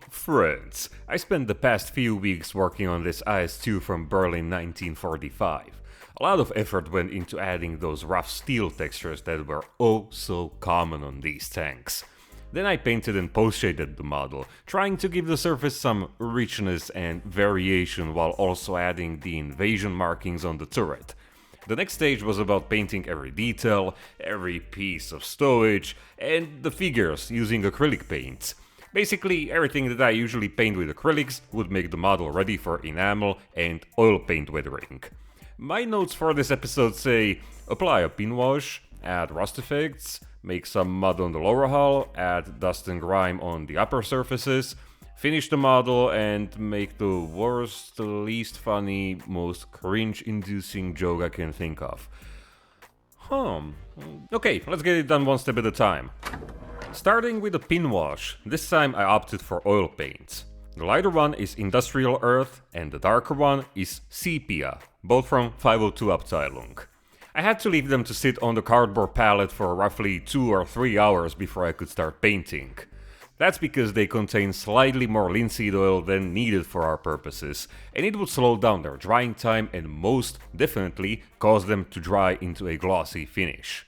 Friends, I spent the past few weeks working on this JS-2 from Berlin 1945. A lot of effort went into adding those rough steel textures that were oh so common on these tanks. Then I painted and post-shaded the model, trying to give the surface some richness and variation while also adding the invasion markings on the turret. The next stage was about painting every detail, every piece of stowage, and the figures using acrylic paints. Basically, everything that I usually paint with acrylics would make the model ready for enamel and oil paint weathering. My notes for this episode say: apply a pin wash, add rust effects, make some mud on the lower hull, add dust and grime on the upper surfaces, finish the model, and make the worst, least funny, most cringe-inducing joke I can think of. Okay, let's get it done one step at a time. Starting with the pin wash, this time I opted for oil paints. The lighter one is Industrial Earth and the darker one is Sepia, both from 502 Abteilung. I had to leave them to sit on the cardboard pallet for roughly 2 or 3 hours before I could start painting. That's because they contain slightly more linseed oil than needed for our purposes, and it would slow down their drying time and most definitely cause them to dry into a glossy finish.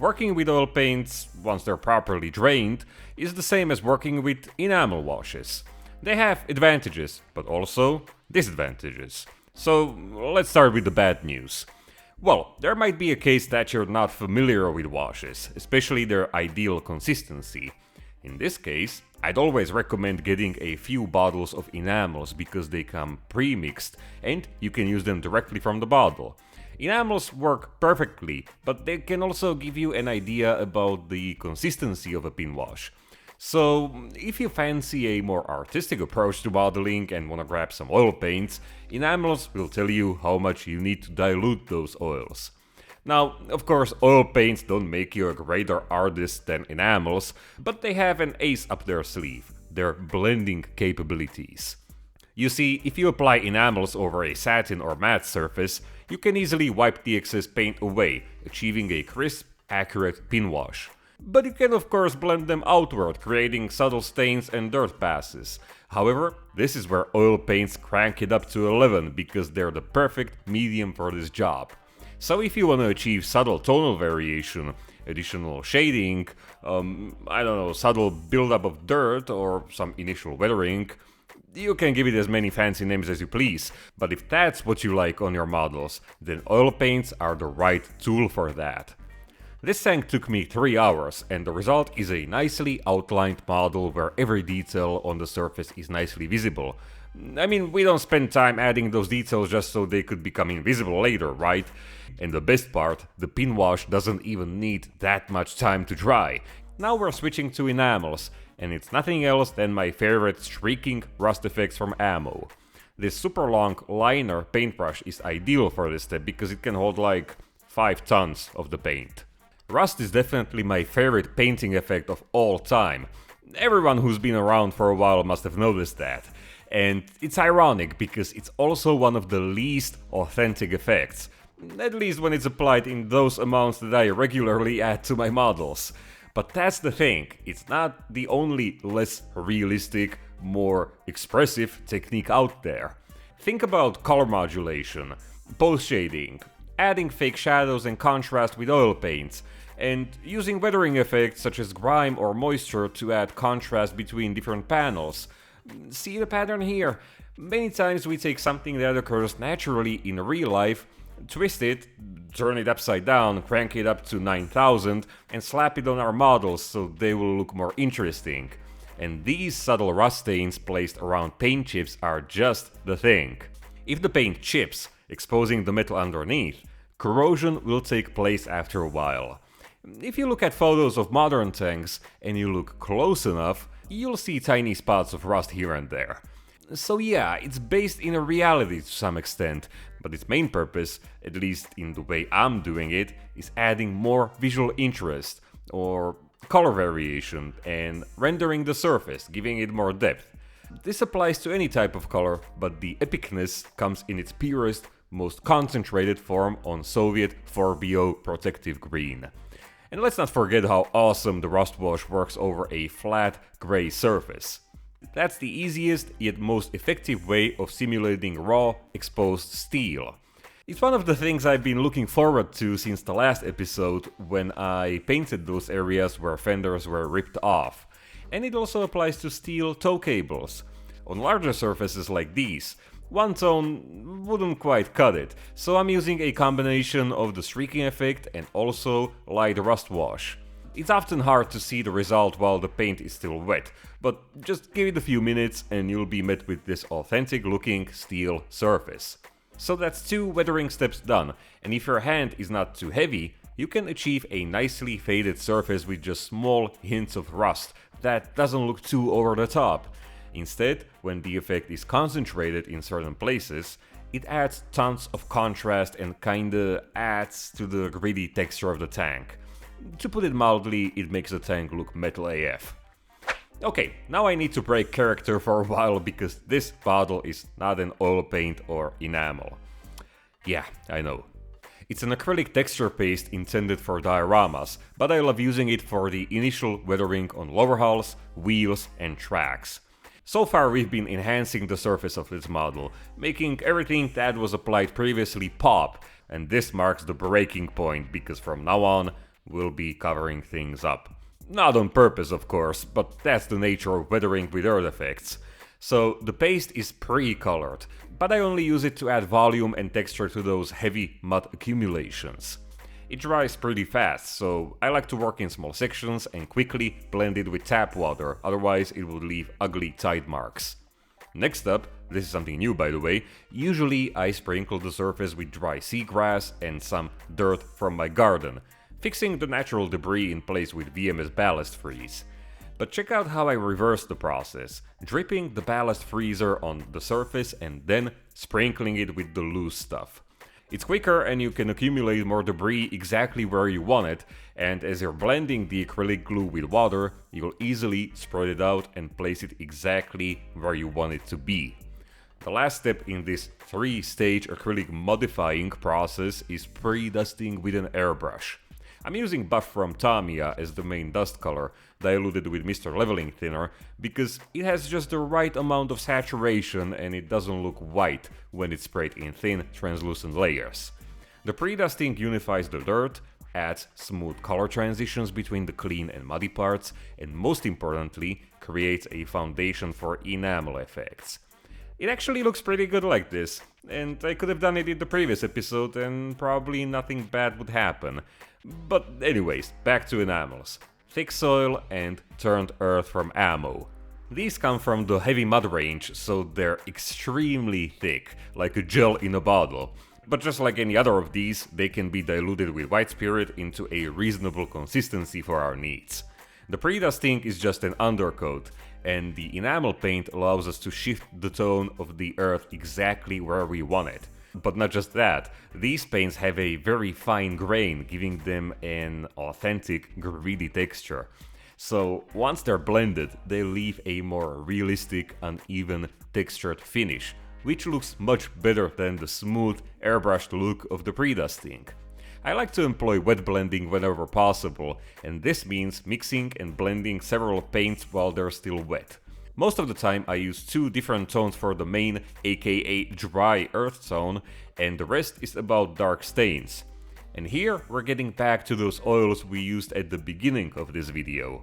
Working with oil paints, once they're properly drained, is the same as working with enamel washes. They have advantages, but also disadvantages. So let's start with the bad news. Well, there might be a case that you're not familiar with washes, especially their ideal consistency. In this case, I'd always recommend getting a few bottles of enamels because they come pre-mixed and you can use them directly from the bottle. Enamels work perfectly, but they can also give you an idea about the consistency of a pin wash. So, if you fancy a more artistic approach to modeling and want to grab some oil paints, enamels will tell you how much you need to dilute those oils. Now, of course, oil paints don't make you a greater artist than enamels, but they have an ace up their sleeve: their blending capabilities. You see, if you apply enamels over a satin or matte surface, you can easily wipe the excess paint away, achieving a crisp, accurate pin wash. But you can of course blend them outward, creating subtle stains and dirt passes. However, this is where oil paints crank it up to 11 because they're the perfect medium for this job. So if you want to achieve subtle tonal variation, additional shading, subtle buildup of dirt or some initial weathering, you can give it as many fancy names as you please, but if that's what you like on your models, then oil paints are the right tool for that. This tank took me 3 hours, and the result is a nicely outlined model where every detail on the surface is nicely visible. I mean, we don't spend time adding those details just so they could become invisible later, right? And the best part, the pin wash doesn't even need that much time to dry. Now we're switching to enamels, and it's nothing else than my favorite streaking rust effects from Ammo. This super long liner paintbrush is ideal for this step because it can hold like 5 tons of the paint. Rust is definitely my favorite painting effect of all time. Everyone who's been around for a while must have noticed that. And it's ironic because it's also one of the least authentic effects, at least when it's applied in those amounts that I regularly add to my models. But that's the thing, it's not the only less realistic, more expressive technique out there. Think about color modulation, post-shading, adding fake shadows and contrast with oil paints, and using weathering effects such as grime or moisture to add contrast between different panels. See the pattern here? Many times we take something that occurs naturally in real life, twist it, turn it upside down, crank it up to 9000 and slap it on our models so they will look more interesting. And these subtle rust stains placed around paint chips are just the thing. If the paint chips, exposing the metal underneath, corrosion will take place after a while. If you look at photos of modern tanks and you look close enough, you'll see tiny spots of rust here and there. So yeah, it's based in a reality to some extent, but its main purpose, at least in the way I'm doing it, is adding more visual interest or color variation and rendering the surface, giving it more depth. This applies to any type of color, but the epicness comes in its purest, most concentrated form on Soviet 4BO protective green. And let's not forget how awesome the rust wash works over a flat, grey surface. That's the easiest yet most effective way of simulating raw, exposed steel. It's one of the things I've been looking forward to since the last episode when I painted those areas where fenders were ripped off. And it also applies to steel tow cables. On larger surfaces like these, one tone wouldn't quite cut it, so I'm using a combination of the streaking effect and also light rust wash. It's often hard to see the result while the paint is still wet, but just give it a few minutes and you'll be met with this authentic looking steel surface. So that's 2 weathering steps done, and if your hand is not too heavy, you can achieve a nicely faded surface with just small hints of rust that doesn't look too over the top. Instead, when the effect is concentrated in certain places, it adds tons of contrast and kinda adds to the gritty texture of the tank. To put it mildly, it makes the tank look metal AF. Okay, now I need to break character for a while because this bottle is not an oil paint or enamel. Yeah, I know. It's an acrylic texture paste intended for dioramas, but I love using it for the initial weathering on lower hulls, wheels and tracks. So far we've been enhancing the surface of this model, making everything that was applied previously pop, and this marks the breaking point because from now on we'll be covering things up. Not on purpose of course, but that's the nature of weathering with earth effects. So the paste is pre-colored, but I only use it to add volume and texture to those heavy mud accumulations. It dries pretty fast, so I like to work in small sections and quickly blend it with tap water, otherwise it would leave ugly tide marks. Next up, this is something new by the way, usually I sprinkle the surface with dry seagrass and some dirt from my garden, fixing the natural debris in place with VMS ballast freeze. But check out how I reverse the process, dripping the ballast freezer on the surface and then sprinkling it with the loose stuff. It's quicker and you can accumulate more debris exactly where you want it, and as you're blending the acrylic glue with water, you'll easily spread it out and place it exactly where you want it to be. The last step in this 3-stage acrylic modifying process is pre-dusting with an airbrush. I'm using buff from Tamiya as the main dust color, diluted with Mr. Leveling Thinner, because it has just the right amount of saturation and it doesn't look white when it's sprayed in thin, translucent layers. The pre-dusting unifies the dirt, adds smooth color transitions between the clean and muddy parts, and most importantly, creates a foundation for enamel effects. It actually looks pretty good like this, and I could have done it in the previous episode and probably nothing bad would happen. But anyways, back to enamels. Thick soil and turned earth from ammo. These come from the heavy mud range, so they're extremely thick, like a gel in a bottle. But just like any other of these, they can be diluted with white spirit into a reasonable consistency for our needs. The pre-dusting is just an undercoat, and the enamel paint allows us to shift the tone of the earth exactly where we want it. But not just that, these paints have a very fine grain, giving them an authentic, gritty texture. So once they're blended, they leave a more realistic, uneven, textured finish, which looks much better than the smooth, airbrushed look of the pre-dusting. I like to employ wet blending whenever possible, and this means mixing and blending several paints while they're still wet. Most of the time I use 2 different tones for the main, aka dry earth tone, and the rest is about dark stains. And here we're getting back to those oils we used at the beginning of this video.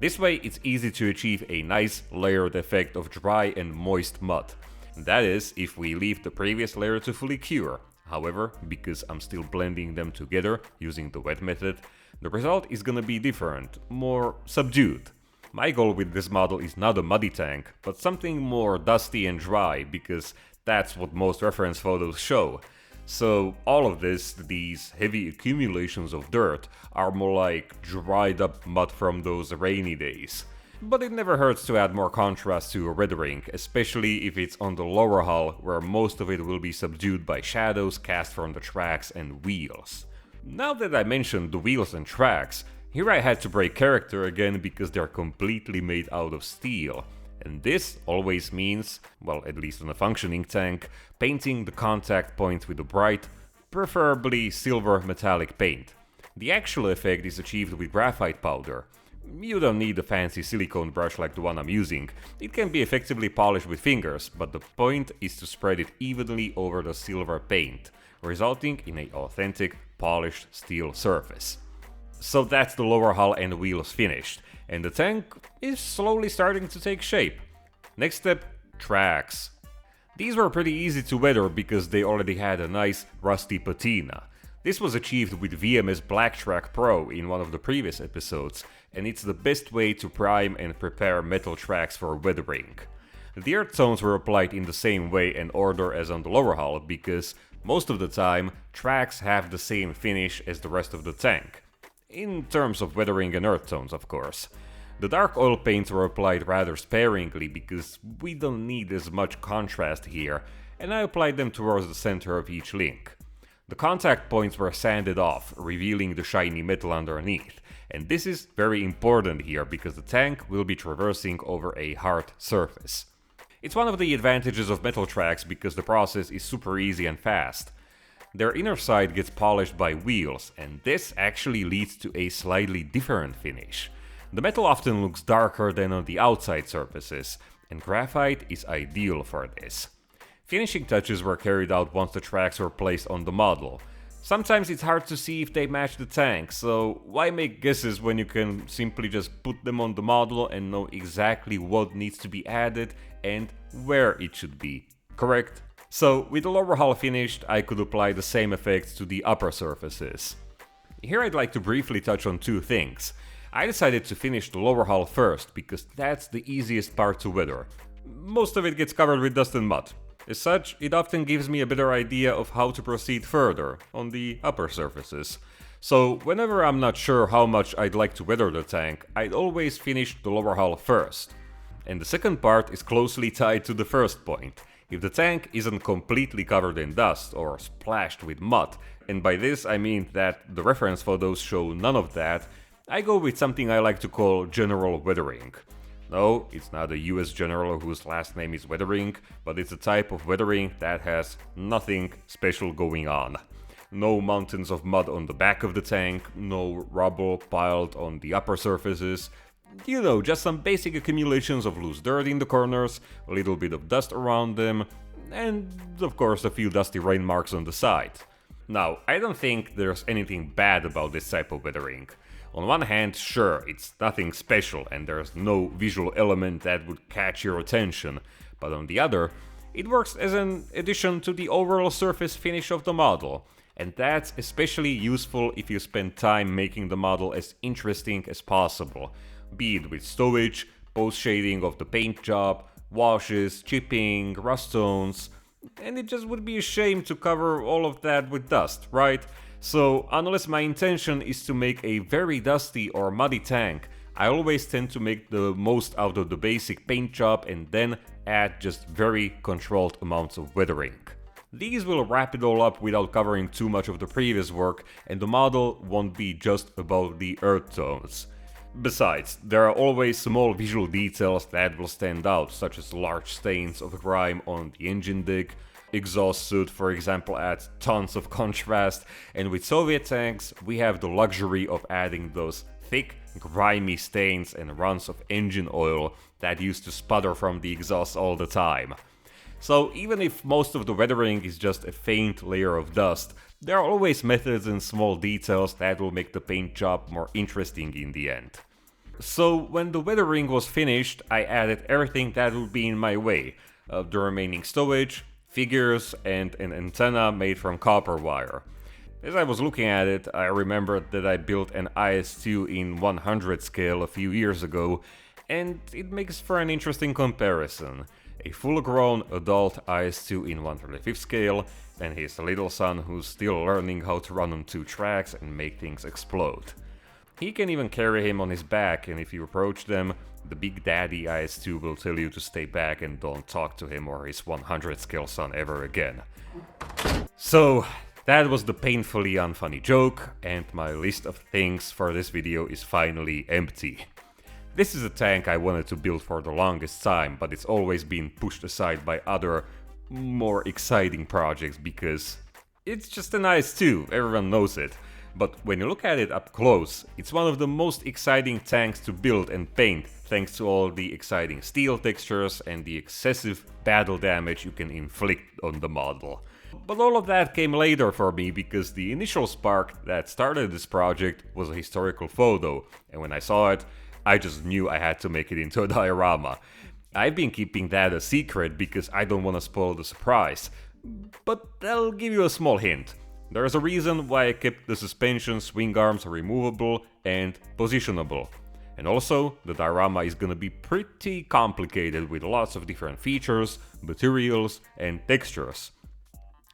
This way it's easy to achieve a nice layered effect of dry and moist mud. That is, if we leave the previous layer to fully cure. However, because I'm still blending them together using the wet method, the result is gonna be different, more subdued. My goal with this model is not a muddy tank, but something more dusty and dry, because that's what most reference photos show. So all of this, these heavy accumulations of dirt, are more like dried up mud from those rainy days. But it never hurts to add more contrast to a weathering, especially if it's on the lower hull, where most of it will be subdued by shadows cast from the tracks and wheels. Now that I mentioned the wheels and tracks, here I had to break character again because they're completely made out of steel. And this always means, well, at least on a functioning tank, painting the contact points with a bright, preferably silver metallic paint. The actual effect is achieved with graphite powder. You don't need a fancy silicone brush like the one I'm using. It can be effectively polished with fingers, but the point is to spread it evenly over the silver paint, resulting in an authentic, polished steel surface. So that's the lower hull and wheels finished, and the tank is slowly starting to take shape. Next step, tracks. These were pretty easy to weather because they already had a nice rusty patina. This was achieved with VMS Black Track Pro in one of the previous episodes, and it's the best way to prime and prepare metal tracks for weathering. The earth tones were applied in the same way and order as on the lower hull because most of the time tracks have the same finish as the rest of the tank. In terms of weathering and earth tones, of course. The dark oil paints were applied rather sparingly because we don't need as much contrast here, and I applied them towards the center of each link. The contact points were sanded off, revealing the shiny metal underneath, and this is very important here because the tank will be traversing over a hard surface. It's one of the advantages of metal tracks because the process is super easy and fast. Their inner side gets polished by wheels, and this actually leads to a slightly different finish. The metal often looks darker than on the outside surfaces, and graphite is ideal for this. Finishing touches were carried out once the tracks were placed on the model. Sometimes it's hard to see if they match the tank, so why make guesses when you can simply just put them on the model and know exactly what needs to be added and where it should be, correct? So with the lower hull finished, I could apply the same effects to the upper surfaces. Here I'd like to briefly touch on two things. I decided to finish the lower hull first because that's the easiest part to weather. Most of it gets covered with dust and mud. As such, it often gives me a better idea of how to proceed further on the upper surfaces. So whenever I'm not sure how much I'd like to weather the tank, I'd always finish the lower hull first. And the second part is closely tied to the first point. If the tank isn't completely covered in dust or splashed with mud, and by this I mean that the reference photos show none of that, I go with something I like to call general weathering. No, it's not a US general whose last name is Weathering, but it's a type of weathering that has nothing special going on. No mountains of mud on the back of the tank, no rubble piled on the upper surfaces. You know, just some basic accumulations of loose dirt in the corners, a little bit of dust around them, and of course a few dusty rain marks on the side. Now, I don't think there's anything bad about this type of weathering. On one hand, sure, it's nothing special and there's no visual element that would catch your attention, but on the other, it works as an addition to the overall surface finish of the model, and that's especially useful if you spend time making the model as interesting as possible, be it with stowage, post-shading of the paint job, washes, chipping, rust tones, and it just would be a shame to cover all of that with dust, right? So, unless my intention is to make a very dusty or muddy tank, I always tend to make the most out of the basic paint job and then add just very controlled amounts of weathering. These will wrap it all up without covering too much of the previous work, and the model won't be just about the earth tones. Besides, there are always small visual details that will stand out, such as large stains of grime on the engine deck. Exhaust soot, for example, adds tons of contrast, and with Soviet tanks we have the luxury of adding those thick, grimy stains and runs of engine oil that used to sputter from the exhaust all the time. So even if most of the weathering is just a faint layer of dust, there are always methods and small details that will make the paint job more interesting in the end. So when the weathering was finished, I added everything that would be in my way, the remaining stowage, figures, and an antenna made from copper wire. As I was looking at it, I remembered that I built an IS-2 in 100 scale a few years ago, and it makes for an interesting comparison. A full-grown adult IS-2 in 135 scale, and his little son who's still learning how to run on 2 tracks and make things explode. He can even carry him on his back, and if you approach them, the Big Daddy IS-2 will tell you to stay back and don't talk to him or his 100 scale son ever again. So, that was the painfully unfunny joke, and my list of things for this video is finally empty. This is a tank I wanted to build for the longest time, but it's always been pushed aside by other, more exciting projects because it's just an IS-2, everyone knows it. but when you look at it up close, it's one of the most exciting tanks to build and paint thanks to all the exciting steel textures and the excessive battle damage you can inflict on the model. But all of that came later for me because the initial spark that started this project was a historical photo, and when I saw it, I just knew I had to make it into a diorama. I've been keeping that a secret because I don't want to spoil the surprise, but I'll give you a small hint. There's a reason why I kept the suspension swing arms removable and positionable. And also, the diorama is gonna be pretty complicated with lots of different features, materials and textures.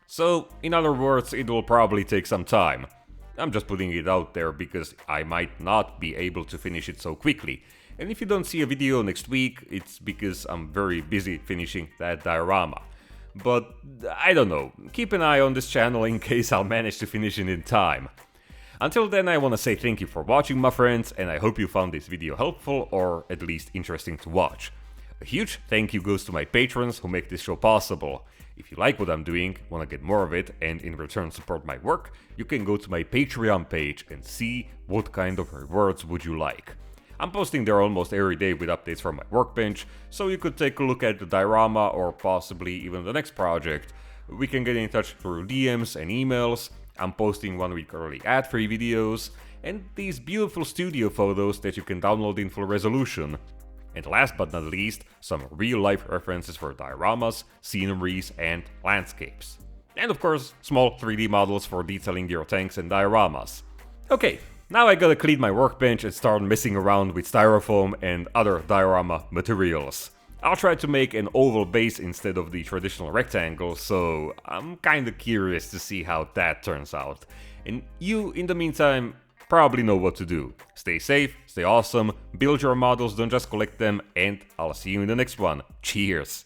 So, in other words, it will probably take some time. I'm just putting it out there because I might not be able to finish it so quickly. And if you don't see a video next week, it's because I'm very busy finishing that diorama. But I don't know, keep an eye on this channel in case I'll manage to finish it in time. Until then, I wanna say thank you for watching, my friends, and I hope you found this video helpful or at least interesting to watch. A huge thank you goes to my patrons who make this show possible. If you like what I'm doing, wanna get more of it, and in return support my work, you can go to my Patreon page and see what kind of rewards would you like. I'm posting there almost every day with updates from my workbench, so you could take a look at the diorama or possibly even the next project. We can get in touch through DMs and emails. I'm posting 1 week early ad-free videos, and these beautiful studio photos that you can download in full resolution. And last but not least, some real-life references for dioramas, sceneries and landscapes. And of course, small 3D models for detailing your tanks and dioramas. Okay, now I gotta clean my workbench and start messing around with styrofoam and other diorama materials. I'll try to make an oval base instead of the traditional rectangle, so I'm kinda curious to see how that turns out. And you, in the meantime, probably know what to do. Stay safe, stay awesome, build your models, don't just collect them, and I'll see you in the next one. Cheers!